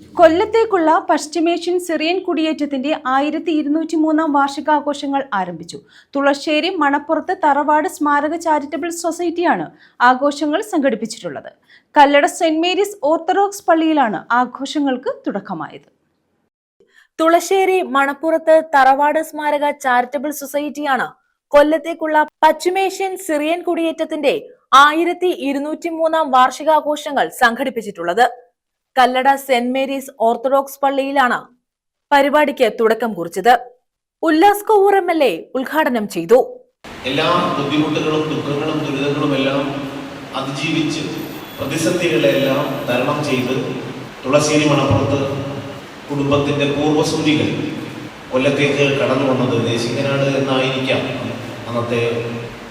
കൊല്ലത്തേക്കുള്ള പശ്ചിമേഷ്യൻ സിറിയൻ കുടിയേറ്റത്തിന്റെ 1203 വാർഷികാഘോഷങ്ങൾ ആരംഭിച്ചു. തുളശ്ശേരി മണപ്പുറത്ത് തറവാട് സ്മാരക ചാരിറ്റബിൾ സൊസൈറ്റിയാണ് ആഘോഷങ്ങൾ സംഘടിപ്പിച്ചിട്ടുള്ളത്. കല്ലട സെന്റ് മേരീസ് ഓർത്തഡോക്സ് പള്ളിയിലാണ് ആഘോഷങ്ങൾക്ക് തുടക്കമായത്. തുളശ്ശേരി മണപ്പുറത്ത് തറവാട് സ്മാരക ചാരിറ്റബിൾ സൊസൈറ്റിയാണ് കൊല്ലത്തേക്കുള്ള പശ്ചിമേഷ്യൻ സിറിയൻ കുടിയേറ്റത്തിന്റെ 1203 വാർഷികാഘോഷങ്ങൾ സംഘടിപ്പിച്ചിട്ടുള്ളത്. കല്ലട സെന്റ് മേരീസ് ഓർത്തഡോക്സ് പള്ളിയിലാണ് പരിപാടിക്ക് തുടക്കം കുറിച്ചത്. ഉല്ലാസ് കൗർ MLA ഉദ്ഘാടനം ചെയ്തു. എല്ലാ ബുദ്ധിമുട്ടുകളും ദുഃഖങ്ങളും ദുരിതങ്ങളും എല്ലാം അതിജീവിച്ച് പ്രതിസന്ധികളെല്ലാം തരണം ചെയ്ത് തുളശ്ശേരി മണപ്പുറത്ത് കുടുംബത്തിന്റെ പൂർവ്വസൂരികൾ കൊല്ലത്തേക്ക് കടന്നു വന്നത് ദേശികനാട് എന്നായിരിക്കാം അന്നത്തെ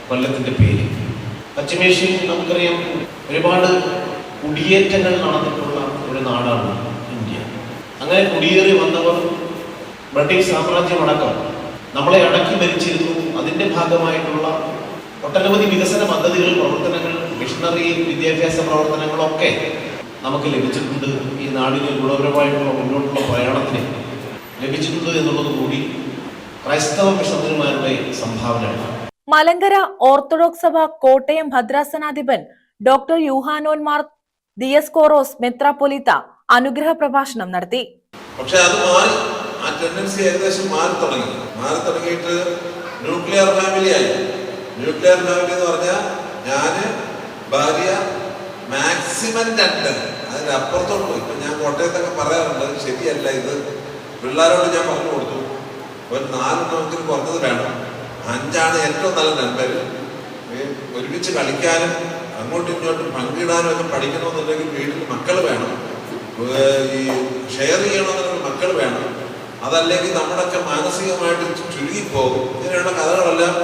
കൊല്ലത്തിന്റെ പേര്. പശ്ചിമേഷ്യൻ നമുക്കറിയാം ഒരുപാട് കുടിയേറ്റങ്ങൾ നടന്നിട്ടുള്ള ഒരു നാടാണ് ഇന്ത്യ. അങ്ങനെ കുടിയേറി വന്നവർ ബ്രിട്ടീഷ് സാമ്രാജ്യമടക്കം നമ്മളെ അടക്കി ഭരിച്ചിരുന്നു. അതിൻ്റെ ഭാഗമായിട്ടുള്ള ഒട്ടനവധി വികസന പദ്ധതികൾ, പ്രവർത്തനങ്ങൾ, മിഷണറി വിദ്യാഭ്യാസ പ്രവർത്തനങ്ങളൊക്കെ നമുക്ക് ലഭിച്ചിട്ടുണ്ട്. ഈ നാടിന് ഗുണപരമായിട്ടുള്ള മുന്നോട്ടുള്ള പ്രയാണത്തിന് ലഭിച്ചിട്ടുണ്ട് എന്നുള്ളത് കൂടി ക്രൈസ്തവ മിഷണറിമാരുടെ സംഭാവനയാണ്. മലങ്കര ഓർത്തഡോക്സ് സഭ കോട്ടയം ഭദ്രാസനാധിപൻ ഡോക്ടർ യൂഹാനോൻ മാർ ദിയസ്കോറോസ് മെത്രാപ്പൊലീത്ത അനുഗ്രഹ പ്രഭാഷണം നടത്തി. പക്ഷെ അത് മാറി, ആ ടെൻഡൻസി ഏകദേശം മാറി തുടങ്ങിയിട്ട് ന്യൂക്ലിയർ ഫാമിലി ആയി. ന്യൂക്ലിയർ ഫാമിലി എന്ന് പറഞ്ഞാൽ ഞാന്, ഭാര്യ, മാക്സിമം 2, അതിന്റെ അപ്പുറത്തോട്ട് പോയി. ഇപ്പൊ ഞാൻ കോട്ടയത്തൊക്കെ പറയാറുണ്ട്, ശരിയല്ല ഇത്. പിള്ളേരോട് ഞാൻ പറഞ്ഞു കൊടുത്തു, ഒരു 4 നമുക്ക് കുറഞ്ഞത് വേണം, 5 ഏറ്റവും നല്ല നമ്പര്. ഒരുമിച്ച് കളിക്കാനും അങ്ങോട്ടും ഇങ്ങോട്ടും പങ്കിടാനും ഒക്കെ പഠിക്കണമെന്നുണ്ടെങ്കിൽ വീട്ടിൽ മക്കൾ വേണം, ഈ ഷെയർ ചെയ്യണമെന്നുണ്ടെങ്കിൽ മക്കൾ വേണം. അതല്ലെങ്കിൽ നമ്മുടെയൊക്കെ മാനസികമായിട്ട് ചുരുങ്ങിപ്പോകും. ഇങ്ങനെയുള്ള കഥകളെല്ലാം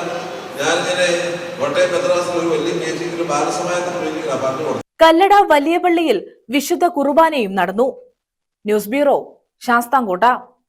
ഞാനിങ്ങനെ കോട്ടയം മെത്രാസിൽ ഒരു വലിയ മീറ്റിംഗിൽ ബാലസമാജത്തിന് വേണ്ടിയിട്ടാണ് പറഞ്ഞു കൊടുത്തത്. കല്ലട വലിയ പള്ളിയിൽ വിശുദ്ധ കുർബാനയും നടന്നു. News bureau, Sasthamkotta.